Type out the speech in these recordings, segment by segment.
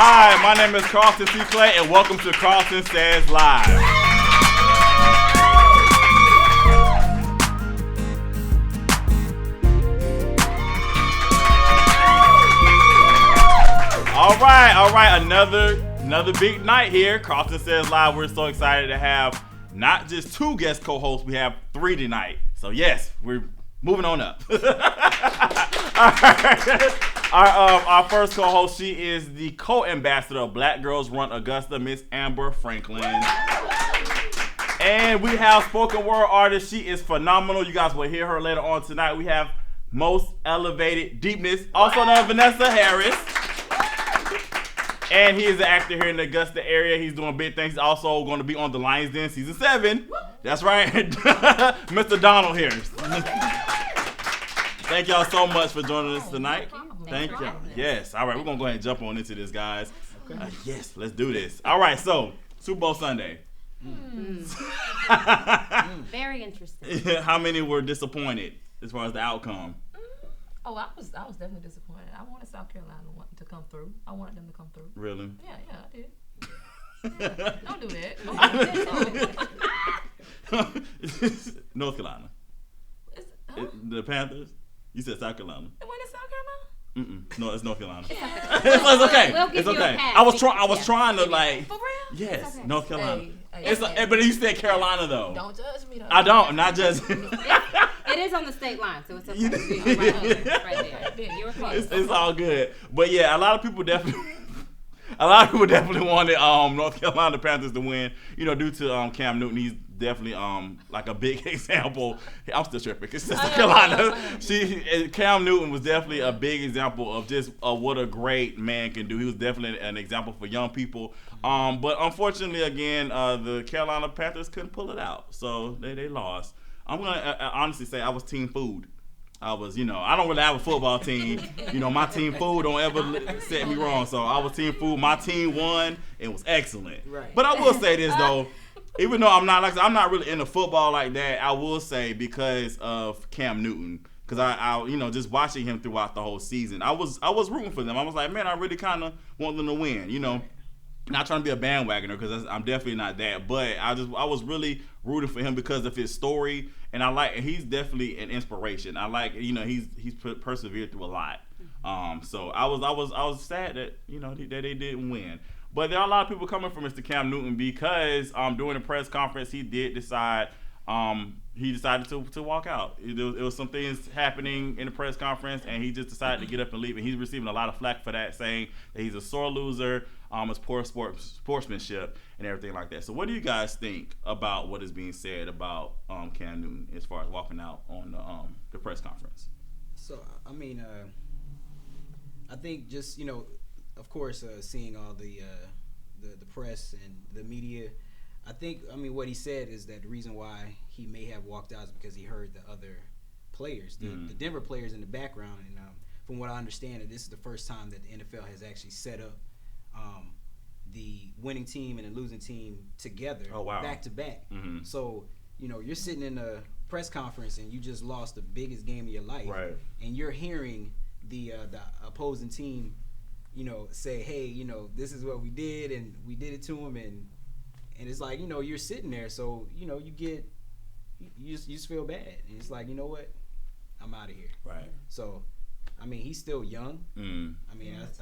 Hi, my name is Carlton C. Clay, and welcome to KARLTON SAYS Live. All right, another big night here. KARLTON SAYS Live. We're so excited to have not just 2 guest co-hosts, we have 3 tonight. So yes, we're moving on up. All right. Our first co-host, she is the co-ambassador of Black Girls Run Augusta, Miss Amber Franklin. And we have spoken word artist. She is phenomenal. You guys will hear her later on tonight. We have Most Elevated Deepness, also known as Vanessa Harris. And he is an actor here in the Augusta area. He's doing big things. He's also going to be on The Lion's Den season 7. That's right. Mr. Donald Harris. Thank y'all so much for joining us tonight. Thank you. Yes. All right, we're going to go ahead and jump on into this, guys. Yes, let's do this. All right, so Super Bowl Sunday. Very interesting. How many were disappointed as far as the outcome? Oh, I was definitely disappointed. I wanted South Carolina to come through. I wanted them to come through. Really? Yeah, I did. Yeah, don't do that. North Carolina. The Panthers? You said South Carolina. When is South Carolina? No, it's North Carolina. It's okay. We'll give It's you okay. a pass. I was trying to like. For real? Yes, okay. North Carolina. Hey, But you said Carolina though. don't judge me though. I don't. I'm not judging. It is on the state line, so it's okay. Right there. You were close. It's all good. But yeah, a lot of people definitely wanted North Carolina Panthers to win. You know, due to Cam Newton, he's definitely like a big example. I'm still tripping. It's South Carolina. Cam Newton was definitely a big example of just what a great man can do. He was definitely an example for young people. But unfortunately, again, the Carolina Panthers couldn't pull it out, so they lost. I'm gonna honestly say I was team food. I was, I don't really have a football team. My team food don't ever set me wrong. So I was team food. My team won. It was excellent. Right. But I will say this though, even though I'm not really into football like that, I will say because of Cam Newton, because I just watching him throughout the whole season, I was rooting for them. I was like, man, I really kind of want them to win. Not trying to be a bandwagoner because I'm definitely not that, but I was really rooting for him because of his story, and he's definitely an inspiration. I like, he's persevered through a lot. So I was sad that that they didn't win. But there are a lot of people coming for Mr. Cam Newton because during the press conference he did decide to walk out. It was some things happening in the press conference, and he just decided to get up and leave. And he's receiving a lot of flack for that, saying that he's a sore loser, it's poor sportsmanship, and everything like that. So what do you guys think about what is being said about Cam Newton as far as walking out on the press conference? So, I mean, I think just, of course, seeing all the press and the media, what he said is that the reason why he may have walked out is because he heard the other players, the Denver players in the background. And from what I understand, this is the first time that the NFL has actually set up the winning team and the losing team together back to back. So, you're sitting in a press conference and you just lost the biggest game of your life. Right. And you're hearing the opposing team, say, hey, this is what we did and we did it to him, and it's like, you're sitting there, so, you just feel bad. And it's like, you know what? I'm out of here. Right. So, he's still young. I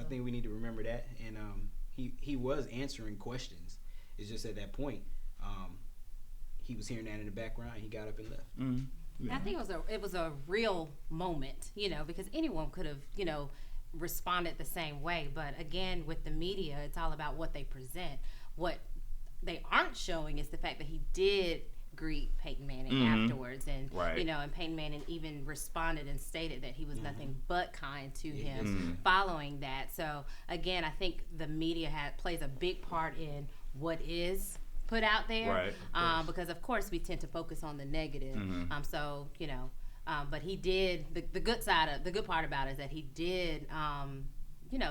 think we need to remember that. And he was answering questions. It's just at that point, he was hearing that in the background. He got up and left. Yeah. I think it was a real moment, because anyone could have, responded the same way. But again, with the media, it's all about what they present. What they aren't showing is the fact that he did greet Peyton Manning afterwards, and and Peyton Manning even responded and stated that he was nothing but kind to him following that. So again, I think the media plays a big part in what is put out there, because of course we tend to focus on the negative. But he did the good part about it is that he did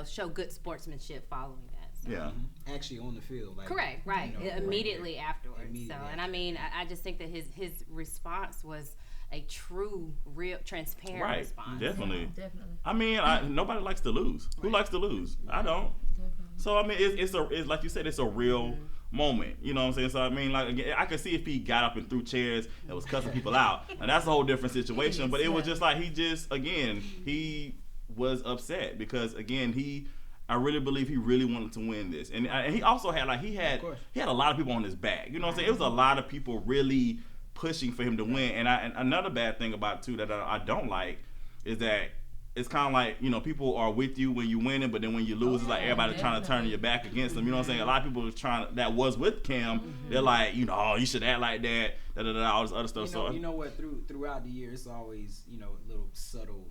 show good sportsmanship following that. So. Yeah. Actually on the field. Correct, right. Immediately afterwards. Immediately I just think that his response was a true, real, transparent response. Definitely. Definitely. Nobody likes to lose. Who likes to lose? I don't. Definitely. So I mean, it's like you said, it's a real moment. You know what I'm saying? So I mean, like again, I could see if he got up and threw chairs and was cussing people out, and that's a whole different situation. But it was just like he was upset because again I really believe he really wanted to win this, and he also had he had a lot of people on his back. You know what I'm saying? It was a lot of people really pushing for him to win. And another bad thing about it too that I don't like is that it's kind of like, you know, people are with you when you winning, but then when you lose, it's like everybody trying to turn your back against them. You know what I'm saying? A lot of people that was with Cam, they're like, you know, oh, you should act like that, all this other stuff. You know what? Throughout the year, it's always, you know, little subtle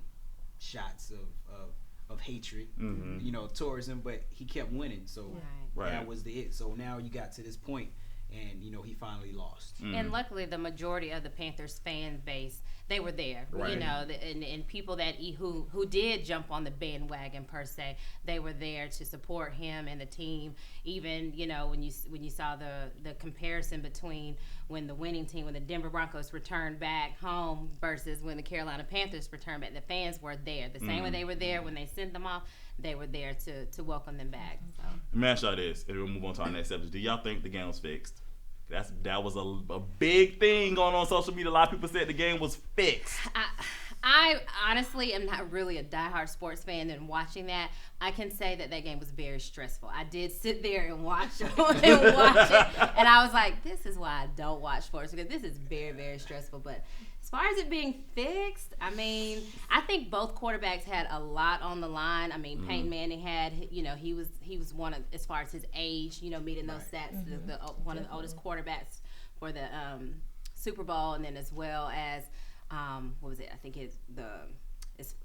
shots of hatred, you know, towards him, but he kept winning, so that was the it. So now you got to this point, and you know he finally lost. And luckily, the majority of the Panthers fan base, they were there, you know, and people that who did jump on the bandwagon per se, they were there to support him and the team. Even, you know, when you saw the comparison between when the winning team, when the Denver Broncos returned back home versus when the Carolina Panthers returned back, the fans were there. The same way they were there when they sent them off, they were there to welcome them back. So. Let me ask y'all this, and we'll move on to our next subject. Do y'all think the game was fixed? That was a big thing going on social media. A lot of people said the game was fixed. I honestly am not really a diehard sports fan, and watching that, I can say that game was very stressful. I did sit there and watch it, and I was like, this is why I don't watch sports, because this is very, very stressful. But as far as it being fixed, I mean, I think both quarterbacks had a lot on the line. I mean, Peyton Manning had, you know, he was one of, as far as his age, you know, meeting those stats, one of the oldest quarterbacks for the Super Bowl, and then as well as what was it? I think it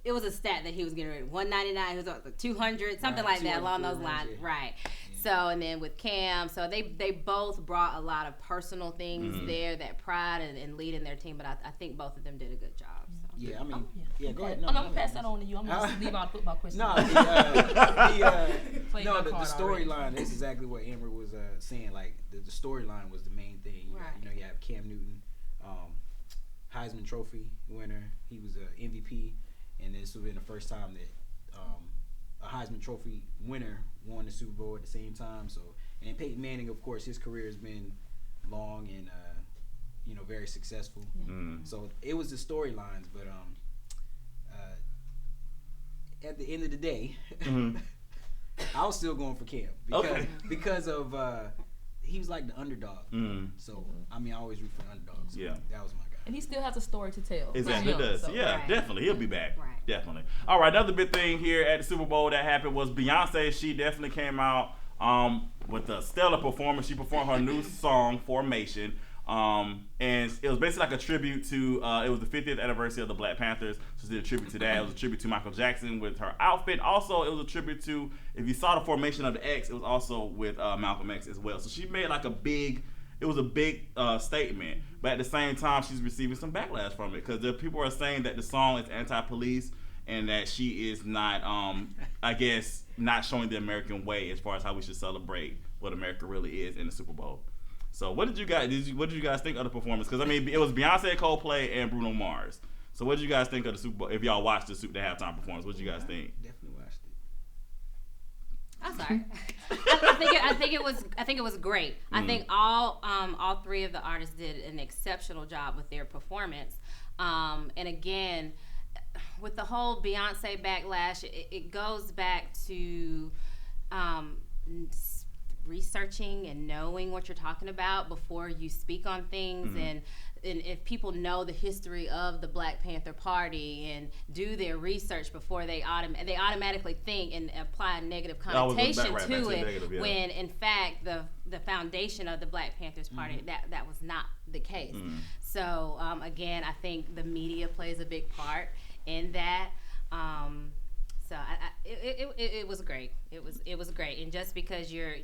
was a stat that he was getting rid of. 199, he was up 200, something like that, along those lines. Right. Yeah. So, and then with Cam, so they both brought a lot of personal things there, that pride and leading their team, but I think both of them did a good job. So. Yeah, I mean, go ahead. No, I'm going to pass that on to you. I'm going to leave out football questions. The storyline is exactly what Amber was saying. Like, the storyline was the main thing. You know, you have Cam Newton, Heisman Trophy winner. He was an MVP, and this would have been the first time that a Heisman Trophy winner won the Super Bowl at the same time. So, and Peyton Manning, of course, his career has been long and you know, very successful. So it was the storylines, but at the end of the day, I was still going for Cam because of he was like the underdog. So I mean, I always root for the underdogs. So that was my guy. And he still has a story to tell. Exactly, he does. So. Yeah, definitely. He'll be back. Right. Definitely. All right, another big thing here at the Super Bowl that happened was Beyonce. She definitely came out with a stellar performance. She performed her new song, Formation. And it was basically like a tribute to, it was the 50th anniversary of the Black Panthers. So she did a tribute to that. It was a tribute to Michael Jackson with her outfit. Also, it was a tribute to, if you saw the formation of the X, it was also with Malcolm X as well. So she made like a big statement, but at the same time, she's receiving some backlash from it because the people are saying that the song is anti-police and that she is not, I guess, not showing the American way as far as how we should celebrate what America really is in the Super Bowl. So, what did you guys think of the performance? Because I mean, it was Beyonce, Coldplay, and Bruno Mars. So, what did you guys think of the Super Bowl? If y'all watched the halftime performance, what did you guys think? Definitely watched it. I'm sorry. I think it was great. I think all three of the artists did an exceptional job with their performance. And again, with the whole Beyonce backlash, it goes back to researching and knowing what you're talking about before you speak on things, and if people know the history of the Black Panther Party and do their research before they automatically think and apply a negative connotation to it, when in fact the foundation of the Black Panthers Party that was not the case. So again, I think the media plays a big part in that. So it was great. It was great, and just because you're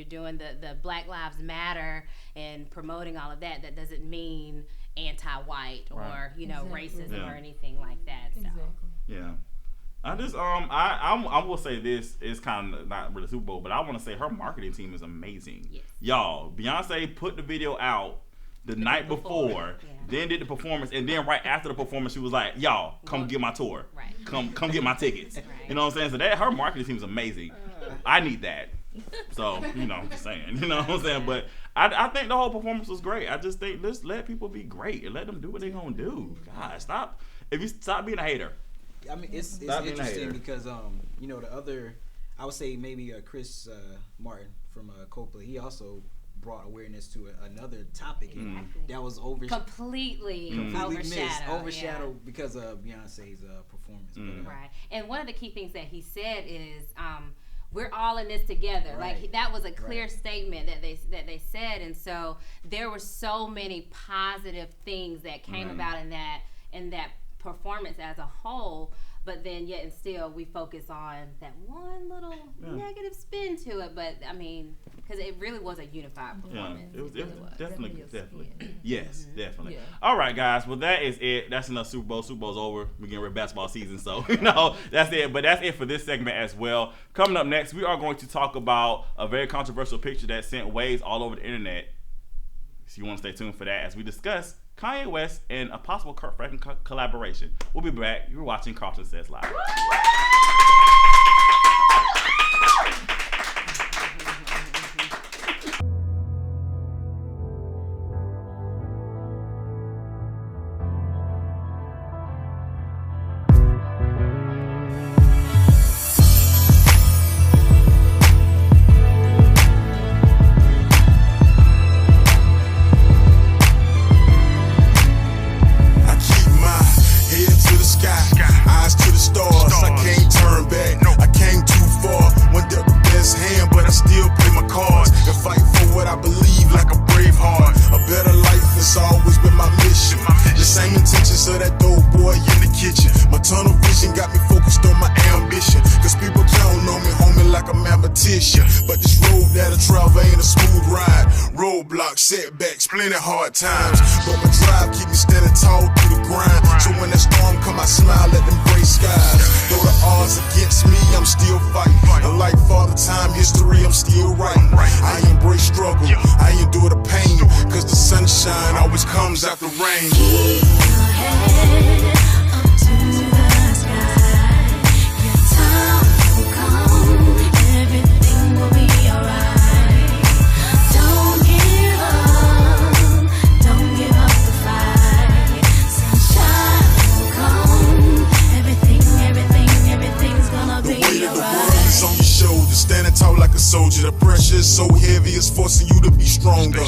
doing the Black Lives Matter and promoting all of that, that doesn't mean anti-white or racism or anything like that. So. Yeah. I just I will say this is kind of not really Super Bowl, but I want to say her marketing team is amazing. Yes. Y'all, Beyonce put the video out the night before, then did the performance, and then right after the performance, she was like, "Y'all, come get my tour, come get my tickets." Right. You know what I'm saying? So that her marketing team is amazing. I need that. So, I'm just saying. You know what I'm saying? But I think the whole performance was great. I just think just let people be great and let them do what they're going to do. God, stop. If you stop being a hater. I mean, it's interesting because, the other, I would say maybe Chris Martin from Coldplay, he also brought awareness to another topic that was completely overshadowed because of Beyonce's performance. But, right. And one of the key things that he said is we're all in this together. Right. Like that was a clear statement that they said, and so there were so many positive things that came about in that performance as a whole. But then yet and still we focus on that one little negative spin to it. But I mean, because it really was a unified performance. It was definitely. Yes, definitely. Yeah. All right, guys. Well, that is it. That's enough Super Bowl. Super Bowl's over. We're getting ready to basketball season, so that's it. But that's it for this segment as well. Coming up next, we are going to talk about a very controversial picture that sent waves all over the internet. So you want to stay tuned for that as we discuss Kanye West and a possible Kurt Franklin collaboration. We'll be back. You're watching KARLTON Says Live. Setbacks, plenty hard times, but my drive keep me standing tall through the grind. So when that storm come, I smile at them gray skies. Though the odds against me, I'm still fighting. And like Father Time history, I'm still writing. I embrace struggle, I endure the pain, cause the sunshine always comes after rain. Keep your head up to the sky. Your time will come, everything will be alright. Standing tall like a soldier, the pressure is so heavy, it's forcing you to be stronger.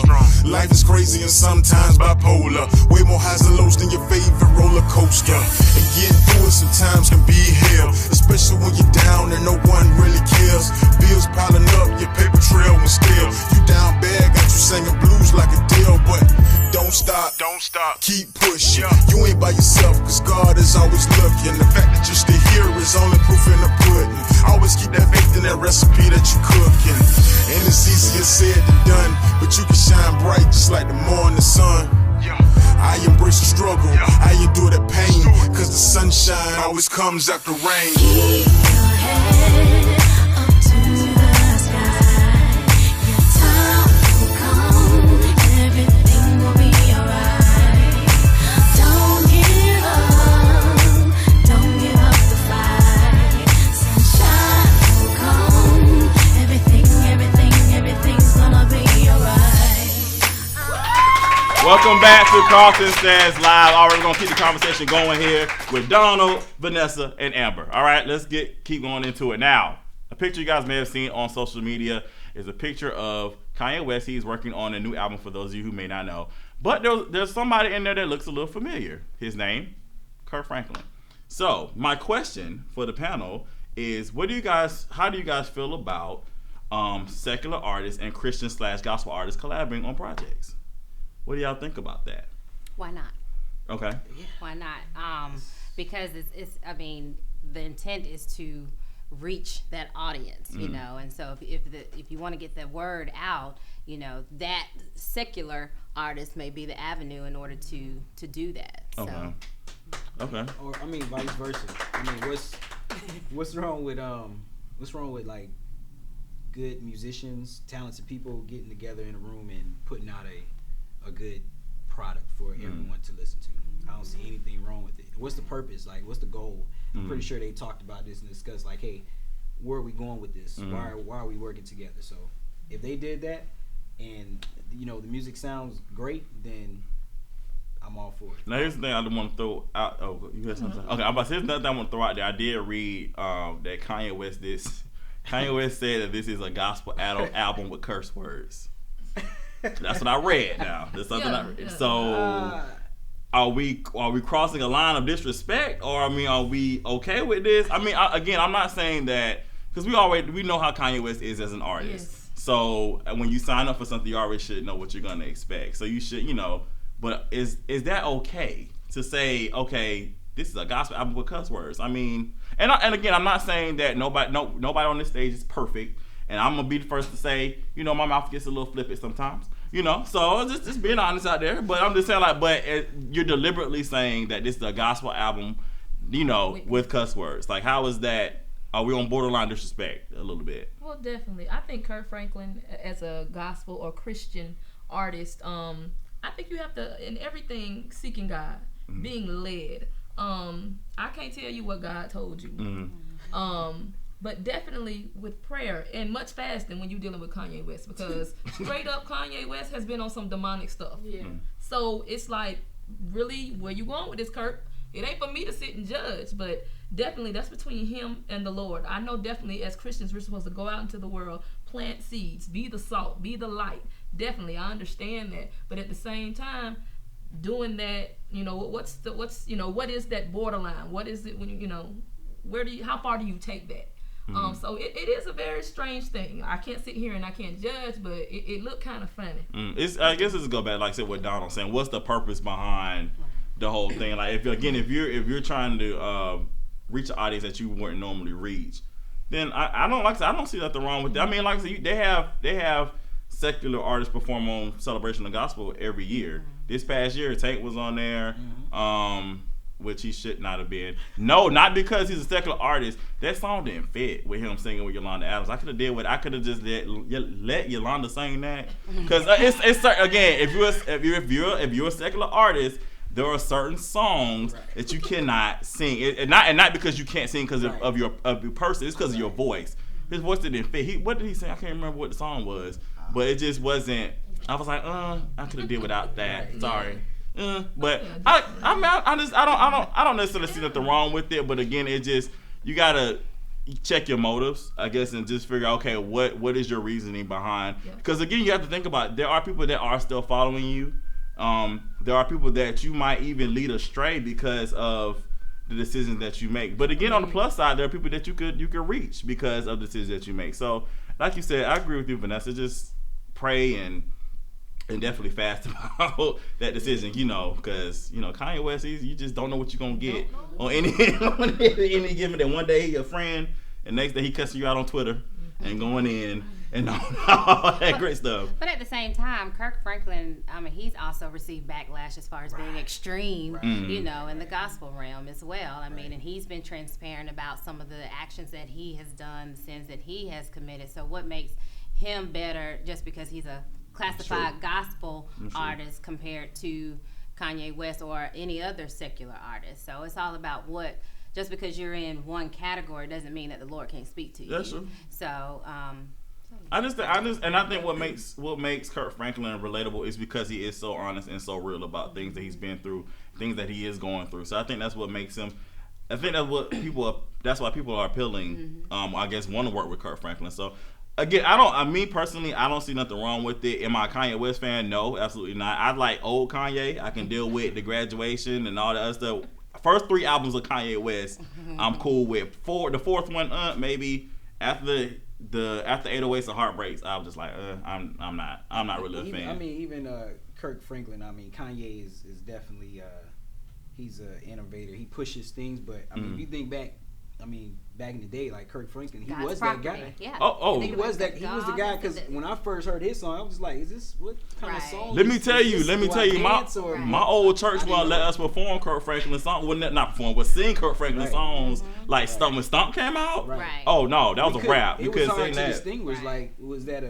Life is crazy and sometimes bipolar. Way more highs and lows than your favorite roller coaster. And getting through it sometimes can be hell, especially when you're down and no one really cares. Bills piling up, your paper trail will still. You down bad, got you singing blues like Adele, but don't stop, keep pushing. You ain't by yourself, cause God is always looking. The fact that you're still here is only proof in the pudding. Always keep that faith in that recipe that you cooking. And it's easier said than done, but you can shine bright just like the morning sun. I embrace the struggle, I endure the pain, cause the sunshine always comes after rain. Keep your head up to the sky. Your time will come, everything will be alright. Don't give up the fight. Sunshine will come, everything's gonna be alright. Welcome back to KARLTON Says Live. All right, we're going to keep the conversation going here with Donald, Vanessa, and Amber. All right, let's keep going into it now. A picture you guys may have seen on social media is a picture of Kanye West. He's working on a new album for those of you who may not know. But there's somebody in there that looks a little familiar. His name, Kurt Franklin. So my question for the panel is, how do you guys feel about secular artists and Christian/gospel artists collaborating on projects? What do y'all think about that? Why not? Okay. Why not? Because I mean, the intent is to reach that audience, you know, and so if you want to get the word out, you know, that secular artist may be the avenue in order to do that. Okay. Okay. Or I mean, vice versa. I mean, what's wrong with like good musicians, talented people getting together in a room and putting out a good product for everyone to listen to? I don't see anything wrong with it. What's the purpose? Like, what's the goal? I'm pretty sure they talked about this and discussed, like, hey, where are we going with this? Why are we working together? So if they did that, and you know the music sounds great, then I'm all for it. Now here's the thing I want to throw out. Oh, you got something? Okay, I'm about to say, here's another thing I want to throw out there. I did read that Kanye West said that this is a gospel album with curse words. That's what I read. Now that's something I read. So are we crossing a line of disrespect, or I mean, are we okay with this? I mean, again, I'm not saying that because we know how Kanye West is as an artist. Yes. So when you sign up for something, you already should know what you're gonna expect. So you should, But is that okay to say, okay, this is a gospel album with cuss words? I mean, and again, I'm not saying that nobody on this stage is perfect, and I'm gonna be the first to say, my mouth gets a little flippant sometimes, So just being honest out there. But I'm just saying, you're deliberately saying that this is a gospel album, with cuss words. Like, how is that? Are we on borderline disrespect a little bit? Well, definitely. I think Kirk Franklin, as a gospel or Christian artist, I think you have to, in everything, seeking God, being led. I can't tell you what God told you. But definitely with prayer, and much faster when you're dealing with Kanye West, because straight up Kanye West has been on some demonic stuff. Yeah. So it's like, really, where you going with this, Kirk? It ain't for me to sit and judge, but definitely that's between him and the Lord. I know definitely as Christians we're supposed to go out into the world, plant seeds, be the salt, be the light. Definitely, I understand that, but at the same time, doing that, what is that borderline? What is it when how far do you take that? So it is a very strange thing. I can't sit here and I can't judge, but it looked kind of funny. I guess it's go back, like I said, what Donald's saying. What's the purpose behind the whole thing? Like, if you're trying to reach an audience that you wouldn't normally reach, then I don't see nothing wrong with that. I mean, like I said, they have secular artists perform on Celebration of Gospel every year. This past year, Tank was on there, which he should not have been. No, not because he's a secular artist. That song didn't fit with him singing with Yolanda Adams. I could have just let Yolanda sing that, because it's again, if you're a secular artist, there are certain songs that you cannot sing, and not because you can't sing because of your person. It's because of your voice. His voice didn't fit. What did he say? I can't remember what the song was, but it just wasn't. I was like, I could have did without that. Sorry. But I don't necessarily see nothing wrong with it. But again, it just, you gotta check your motives, I guess, and just figure out, okay, what is your reasoning behind? Because again, you have to think about, there are people that are still following you. There are people that you might even lead astray because of the decisions that you make. But again, on the plus side, there are people that you could reach because of the decisions that you make. So, like you said, I agree with you, Vanessa. Just pray and definitely fast about that decision, because Kanye West, you just don't know what you're gonna get on any given day. One day he your friend, and next day he cussing you out on Twitter and going in and all that great stuff. But at the same time, Kirk Franklin, I mean, he's also received backlash as far as being extreme, in the gospel realm as well. I mean, and he's been transparent about some of the actions that he has done, the sins that he has committed. So what makes him better just because he's a classified gospel artist compared to Kanye West or any other secular artist? So it's all about just because you're in one category doesn't mean that the Lord can't speak to you. That's true. So I think what makes Kirk Franklin relatable is because he is so honest and so real about things that he's been through, things that he is going through. So I think that's what makes him. I think that's why people are appealing. I guess want to work with Kirk Franklin. So. Again, me personally, I don't see nothing wrong with it. Am I a Kanye West fan? No, absolutely not. I like old Kanye. I can deal with the Graduation and all the other stuff. First 3 albums of Kanye West, I'm cool with. The fourth one, maybe after 808s and Heartbreaks, I was just like, I'm not really a fan. I mean, even Kirk Franklin. I mean, Kanye is definitely he's an innovator. He pushes things, but I mean, if you think back. I mean, back in the day, like Kirk Franklin, he was that guy. Yeah. He was that guy, because when I first heard his song, I was like, "Is this what kind of song?" Let me tell you, my old church won't let us perform Kirk Franklin songs. Well, not perform, but sing Kirk Franklin songs. Like Stump when Stump came out. Right. Oh no, that was a rap. You couldn't sing that. Distinguish, like, was that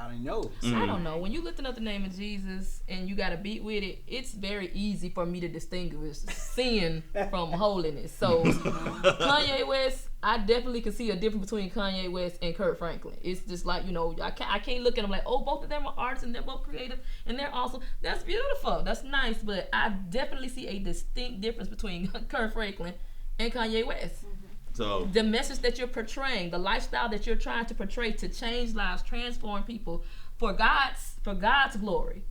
I don't know. I don't know. When you lifting up the name of Jesus and you got a beat with it, it's very easy for me to distinguish sin from holiness. So Kanye West, I definitely can see a difference between Kanye West and Kurt Franklin. It's just like, I can't look at them like, oh, both of them are artists and they're both creative and they're awesome. That's beautiful. That's nice. But I definitely see a distinct difference between Kurt Franklin and Kanye West. So the message that you're portraying, the lifestyle that you're trying to portray to change lives, transform people for God's glory,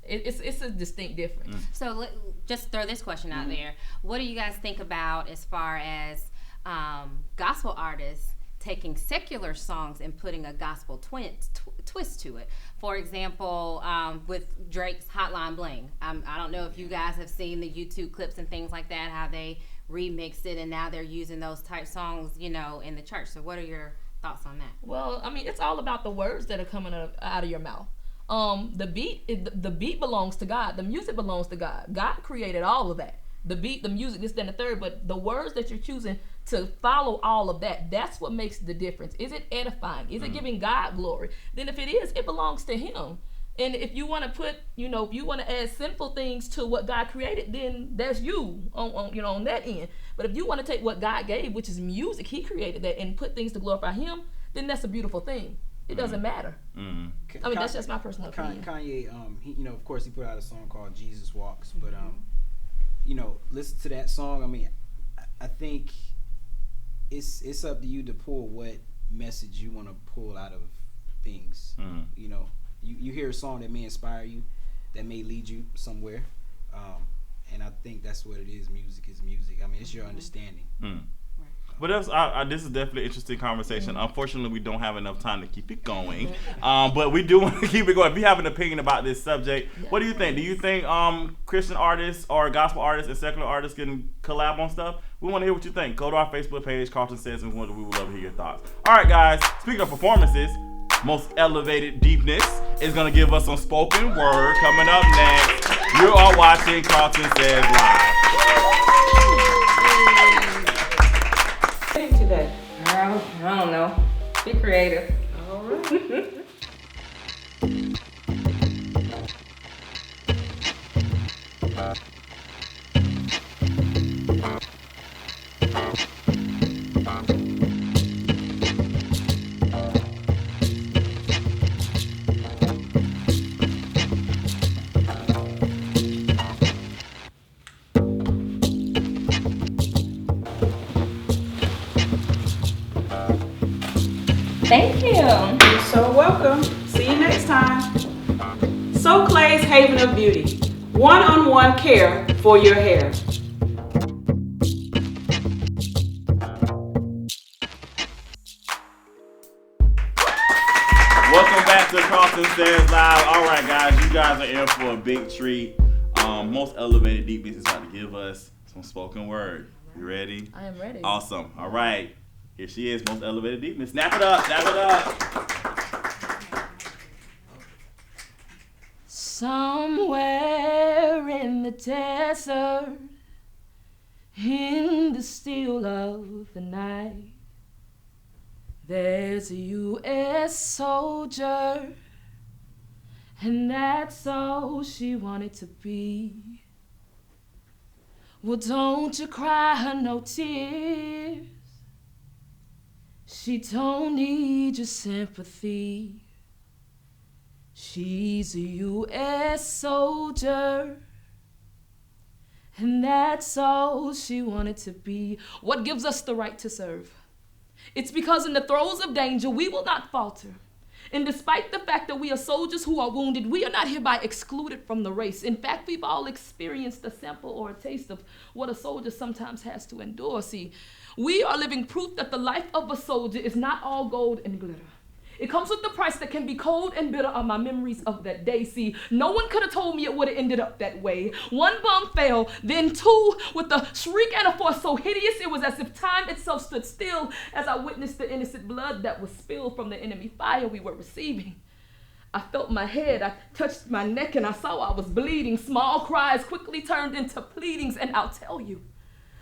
it's a distinct difference. So just throw this question out there: what do you guys think about as far as gospel artists taking secular songs and putting a gospel twist to it? For example, with Drake's Hotline Bling. I don't know if you guys have seen the YouTube clips and things like that, how they remixed it and now they're using those type songs, in the church. So what are your thoughts on that? Well, I mean, it's all about the words that are coming out of your mouth. The beat belongs to God. The music belongs to God. God created all of that. The beat, the music, this, that, and the third. But the words that you're choosing to follow all of that, that's what makes the difference. Is it edifying? Is it giving God glory? Then if it is, it belongs to him. And if you want to put, if you want to add sinful things to what God created, then that's you on that end. But if you want to take what God gave, which is music, he created that, and put things to glorify him, then that's a beautiful thing. It doesn't matter. I mean, that's just my personal opinion. Kanye, he, of course, he put out a song called Jesus Walks, but listen to that song. I mean, I think it's up to you to pull what message you want to pull out of things. You hear a song that may inspire you, that may lead you somewhere, and I think that's what it is. Music is music. I mean, it's your understanding. But this is definitely an interesting conversation. Unfortunately, we don't have enough time to keep it going. But we do want to keep it going. If you have an opinion about this subject, what do you think? Do you think Christian artists or gospel artists and secular artists can collab on stuff? We want to hear what you think. Go to our Facebook page, KARLTON SAYS, and we would love to hear your thoughts. All right, guys. Speaking of performances, Most Elevated Deepness is going to give us some spoken word coming up next. You are watching KARLTON SAYS Live. Today? I don't know. Be creative. All right. Thank you. You're so welcome. See you next time. So Clay's Haven of Beauty. One-on-one care for your hair. Welcome back to KARLTON SAYS Live. All right, guys, you guys are in for a big treat. Most Elevated Deepness is about to give us some spoken word. You ready? I am ready. Awesome. All right. Here she is, Most Elevated Deepness. Snap it up, snap it up. Somewhere in the desert, in the still of the night, there's a U.S. soldier, and that's all she wanted to be. Well, don't you cry no tears. She don't need your sympathy. She's a U.S. soldier, and that's all she wanted to be. What gives us the right to serve? It's because in the throes of danger, we will not falter. And despite the fact that we are soldiers who are wounded, we are not hereby excluded from the race. In fact, we've all experienced a sample or a taste of what a soldier sometimes has to endure. See, we are living proof that the life of a soldier is not all gold and glitter. It comes with the price that can be cold and bitter are my memories of that day. See, no one could have told me it would have ended up that way. One bomb fell, then two, with a shriek and a force so hideous it was as if time itself stood still as I witnessed the innocent blood that was spilled from the enemy fire we were receiving. I felt my head, I touched my neck, and I saw I was bleeding. Small cries quickly turned into pleadings, and I'll tell you,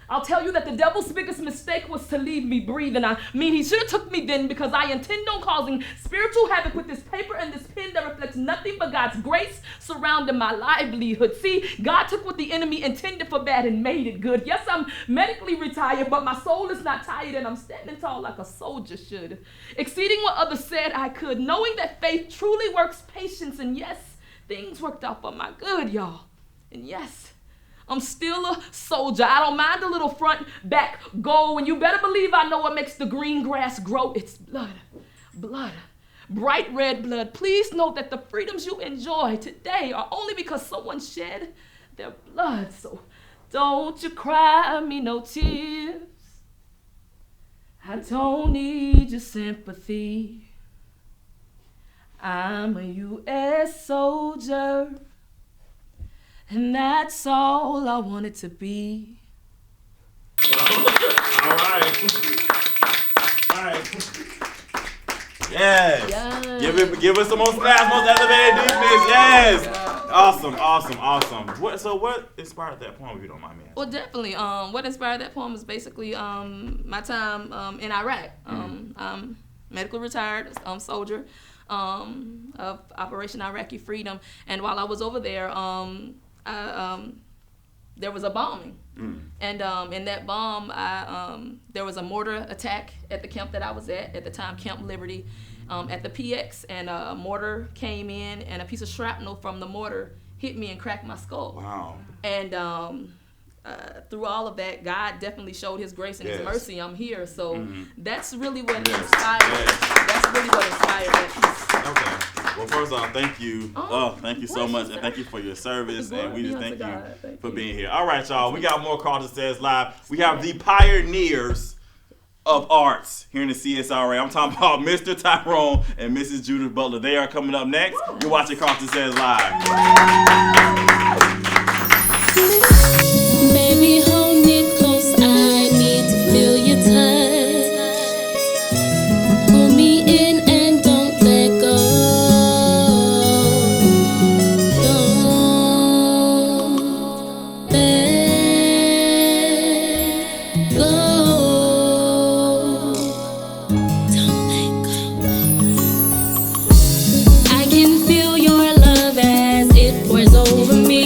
I'll tell you that the devil's biggest mistake was to leave me breathing. I mean, he should have took me then, because I intend on causing spiritual havoc with this paper and this pen that reflects nothing but God's grace surrounding my livelihood. See, God took what the enemy intended for bad and made it good. Yes, I'm medically retired, but my soul is not tired, and I'm standing tall like a soldier should, exceeding what others said I could, knowing that faith truly works patience, and yes, things worked out for my good, y'all. And yes, I'm still a soldier. I don't mind a little front, back, goal. And you better believe I know what makes the green grass grow. It's blood, blood, bright red blood. Please note that the freedoms you enjoy today are only because someone shed their blood. So don't you cry me no tears. I don't need your sympathy. I'm a U.S. soldier. And that's all I wanted to be. All right. Yes. Give us some more snaps, most elevated deepness. Yes. Awesome. What inspired that poem, if you don't mind me asking? Well, definitely. What inspired that poem is basically my time in Iraq. I'm medically retired soldier of Operation Iraqi Freedom. And while I was over there, there was a bombing, and in that bomb, there was a mortar attack at the camp that I was at the time, Camp Liberty, at the PX, and a mortar came in, and a piece of shrapnel from the mortar hit me and cracked my skull. Wow. And through all of that, God definitely showed His grace and His mercy. I'm here, so that's really what inspired. That's really what inspired that piece. Okay. Well, first off, thank you. Thank you so much, and thank you for your service, and we just thank you for being here. All right, y'all. We got more KARLTON Says Live. We have the pioneers of arts here in the CSRA. I'm talking about Mr. Tyrone and Mrs. Judith Butler. They are coming up next. You're watching KARLTON Says Live. Baby, hold me close. I need to feel your touch. Pull me in and don't let go. Don't let go. Don't let go. I can feel your love as it pours over me.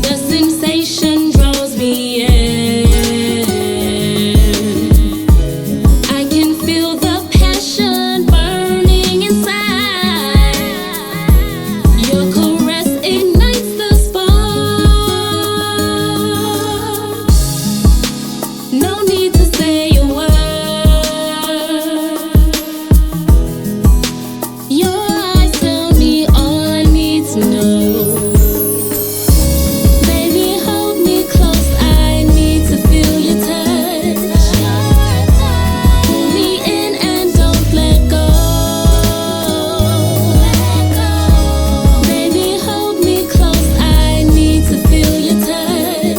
The sensation draws me in. I can feel the passion burning inside. Your caress ignites the spark. No need to say a word. Your eyes tell me all I need to know. Baby, hold me close. I need to feel your touch. Pull me in and don't let go. Baby, hold me close. I need to feel your touch.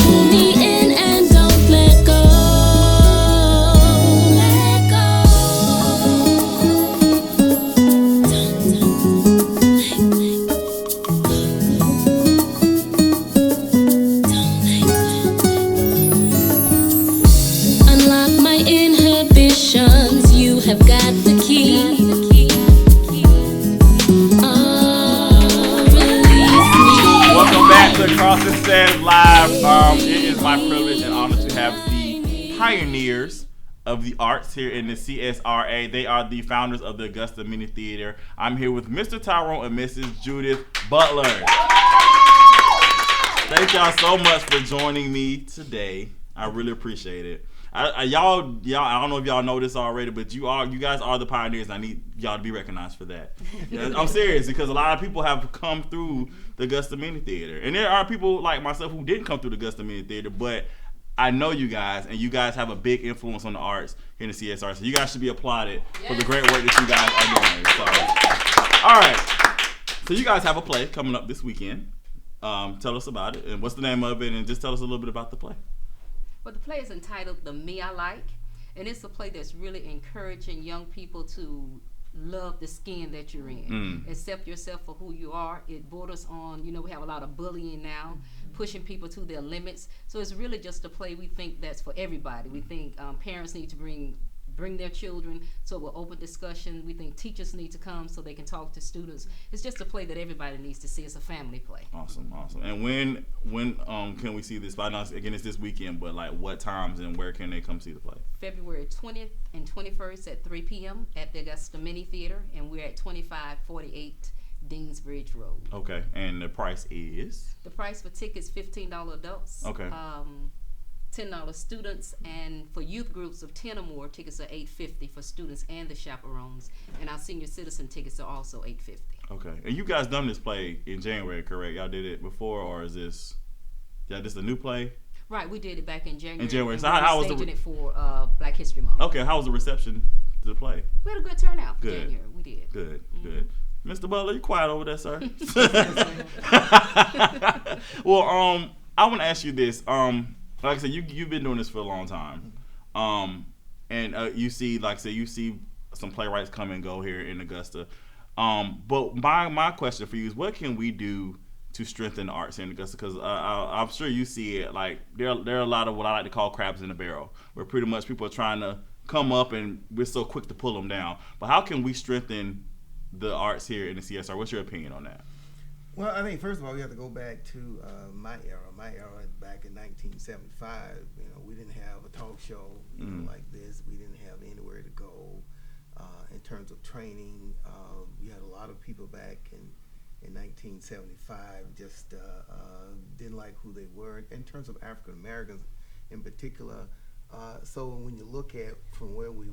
Pull me in and don't let go. Unlock my inhibitions. You have got the key. Release me. Welcome back to KARLTON Says Live. It is my privilege and honor to have the pioneers of the arts here in the CSRA. They are the founders of the Augusta Mini Theater. I'm here with Mr. Tyrone and Mrs. Judith Butler. Thank y'all so much for joining me today. I really appreciate it. Y'all, I don't know if y'all know this already, but you guys are the pioneers, and I need y'all to be recognized for that. I'm serious, because a lot of people have come through the Augusta Mini Theater, and there are people like myself who didn't come through the Augusta Mini Theater, but I know you guys, and you guys have a big influence on the arts here in the CSR, so you guys should be applauded for the great work that you guys are doing. So, all right, so you guys have a play coming up this weekend. Tell us about it, and what's the name of it, and just tell us a little bit about the play. Well, the play is entitled The Me I Like, and it's a play that's really encouraging young people to love the skin that you're in. Accept yourself for who you are. It borders on, we have a lot of bullying now, pushing people to their limits. So it's really just a play we think that's for everybody. We think parents need to bring their children, so we'll open discussion. We think teachers need to come so they can talk to students. It's just a play that everybody needs to see. It's a family play. Awesome. And when can we see this? I know again it's this weekend, but like what times and where can they come see the play? February 20th and 21st at 3 p.m. at the Augusta Mini Theater, and we're at 2548 Deansbridge Road. Okay, and the price is? The price for tickets $15 adults. Okay. $10 students, and for youth groups of 10 or more, tickets are $8.50 for students and the chaperones. And our senior citizen tickets are also $8.50. Okay, and you guys done this play in January, correct? Y'all did it before, or is this a new play? Right, we did it back in January. In January, so we how was staging it for Black History Month. Okay, how was the reception to the play? We had a good turnout for Good. January. We did. Good. Mr. Butler, you quiet over there, sir? Well, I want to ask you this. Like I said, you've been doing this for a long time, and you see some playwrights come and go here in Augusta. But my question for you is, what can we do to strengthen the arts here in Augusta? Because I'm sure you see it. Like there are a lot of what I like to call crabs in the barrel, where pretty much people are trying to come up and we're so quick to pull them down. But how can we strengthen the arts here in the CSR? What's your opinion on that? Well, I think first of all we have to go back to my era. My era back in 1975. We didn't have a talk show like this. We didn't have anywhere to go in terms of training. You had a lot of people back in 1975 just didn't like who they were in terms of African Americans in particular. So when you look at from where we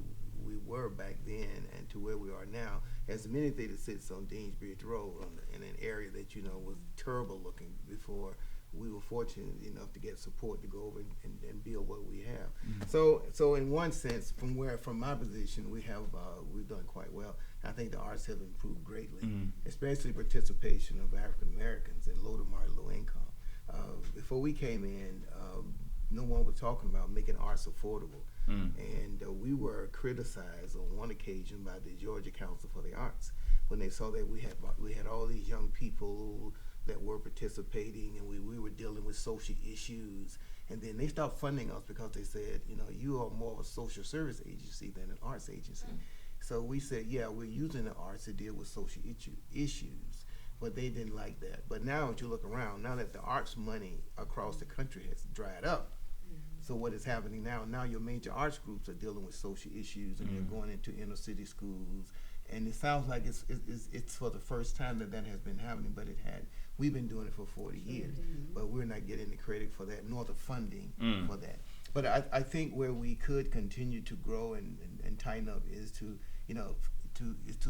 were back then and to where we are now, as the Mini Theater sits on Deansbridge Road in an area that was terrible looking before, we were fortunate enough to get support to go over and build what we have. Mm-hmm. So in one sense, from my position, we've done quite well. I think the arts have improved greatly, especially participation of African Americans and low to moderate low income. Before we came in, no one was talking about making arts affordable. And we were criticized on one occasion by the Georgia Council for the Arts when they saw that we had all these young people that were participating, and we were dealing with social issues, and then they stopped funding us because they said, you are more of a social service agency than an arts agency. So we said, yeah, we're using the arts to deal with social issues, but they didn't like that. But now if you look around, now that the arts money across the country has dried up, so what is happening now? Now your major arts groups are dealing with social issues, and they're going into inner city schools. And it sounds like it's for the first time that has been happening, but we've been doing it for 40 years, but we're not getting the credit for that, nor the funding for that. But I think where we could continue to grow and tighten up is to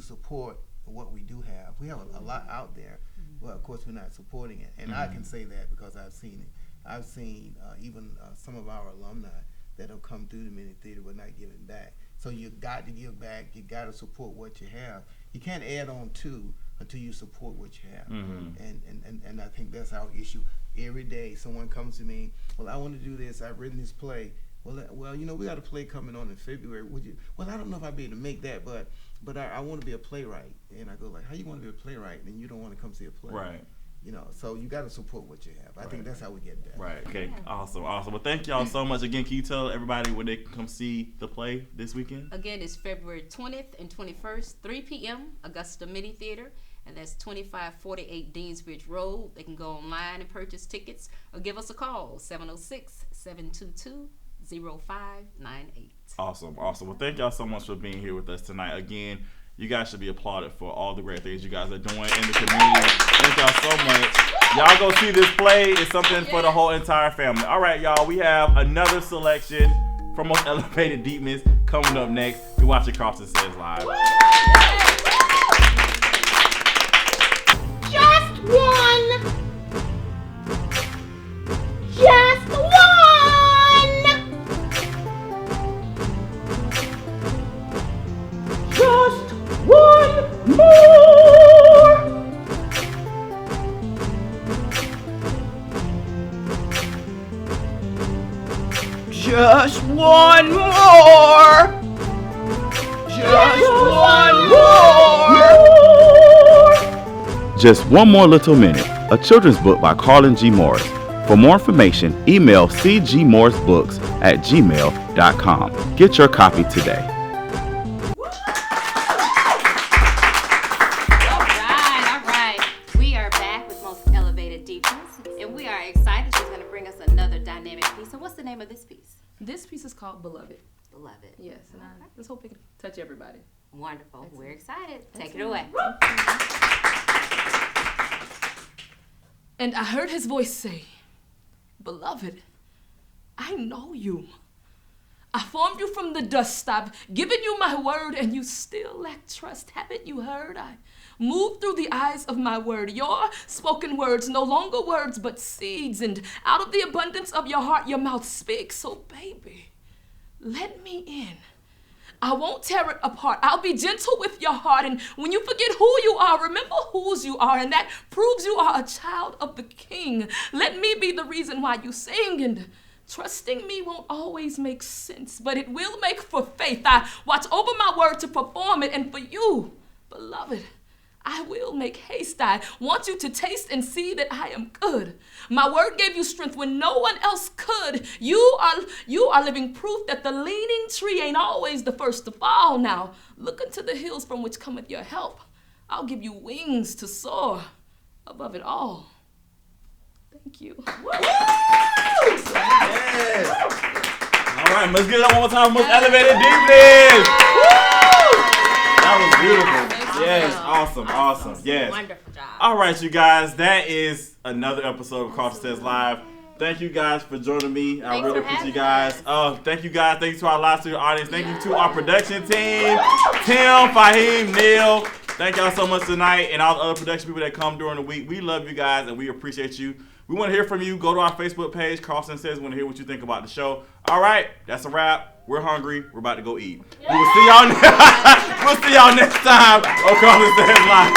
support what we do have. We have a lot out there. Well, of course, we're not supporting it, and I can say that because I've seen it. I've seen even some of our alumni that have come through the Mini Theater but not giving back. So you got to give back. You got to support what you have. You can't add on to until you support what you have. And I think that's our issue. Every day someone comes to me, well, I want to do this. I've written this play. Well, we got a play coming on in February. Would you? Well, I don't know if I'd be able to make that, but I want to be a playwright. And I go like, how you want to be a playwright and you don't want to come see a play? Right. So you got to support what you have. I think that's how we get there. Right. Okay. Awesome. Well, thank y'all so much. Again, can you tell everybody where they can come see the play this weekend? Again, it's February 20th and 21st, 3 p.m., Augusta Mini Theater, and that's 2548 Deansbridge Road. They can go online and purchase tickets or give us a call, 706-722-0598. Awesome. Well, thank y'all so much for being here with us tonight. Again, you guys should be applauded for all the great things you guys are doing in the community. Thank y'all so much. Y'all go see this play. It's something for the whole entire family. All right, y'all. We have another selection from Most Elevated Deepness coming up next. You're watching KARLTON Says Live. Just one. Just one. Just one more. Just one more. Just one more. Just One More Little Minute, a children's book by Carlton G. Morris. For more information, email cgmorrisbooks@gmail.com. Get your copy today. All right. We are back with Most Elevated Deepness, and we are excited. She's going to bring us another dynamic piece. So what's the name of this piece? This piece is called Beloved. Beloved. Yes, and I just hope it can touch everybody. Wonderful. We're excited. Take it away. And I heard his voice say, Beloved, I know you. I formed you from the dust. I've given you my word, and you still lack trust. Haven't you heard? I moved through the eyes of my word. Your spoken words, no longer words, but seeds. And out of the abundance of your heart, your mouth speaks. So, baby, let me in. I won't tear it apart. I'll be gentle with your heart. And when you forget who you are, remember whose you are. And that proves you are a child of the King. Let me be the reason why you sing. And trusting me won't always make sense, but it will make for faith. I watch over my word to perform it. And for you, beloved, I will make haste. I want you to taste and see that I am good. My word gave you strength when no one else could. You are living proof that the leaning tree ain't always the first to fall. Now, look into the hills from which cometh your help. I'll give you wings to soar above it all. Thank you. Yes. All right, let's get it one more time. Most Elevated Deepness. That was beautiful. Yes, awesome. Yes. Wonderful job. All right, you guys, that is another episode of KARLTON SAYS Live. Thank you guys for joining me. I Thanks really for appreciate you having guys. Oh, thank you guys. Thank you to our live studio audience. Thank you to our production team, Tim, Fahim, Neil. Thank y'all so much tonight, and all the other production people that come during the week. We love you guys, and we appreciate you. We want to hear from you. Go to our Facebook page, KARLTON SAYS. We want to hear what you think about the show. All right, that's a wrap. We're hungry. We're about to go eat. We will see y'all next time on KARLTON SAYS Live.